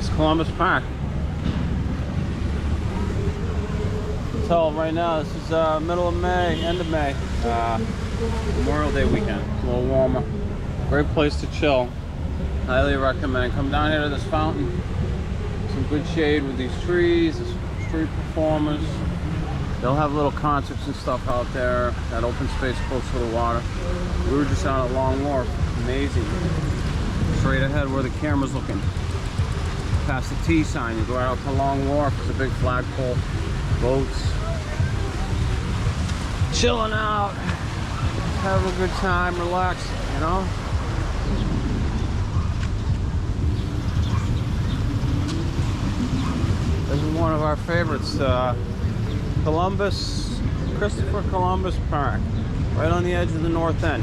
It's Columbus Park. Tell right now, this is middle of May, end of May, Memorial Day weekend. It's a little warmer. Great place to chill. Highly recommend. Come down here to this fountain. Some good shade with these trees, street performers. They'll have little concerts and stuff out there. That open space close to the water. We were just out at Long Wharf. Amazing. Straight ahead where the camera's looking. Past the T sign, you go right out to Long Wharf. It's a big flagpole. Boats. Chilling out. Having a good time, relaxing, you know? This is one of our favorites. Christopher Columbus Park. Right on the edge of the north end.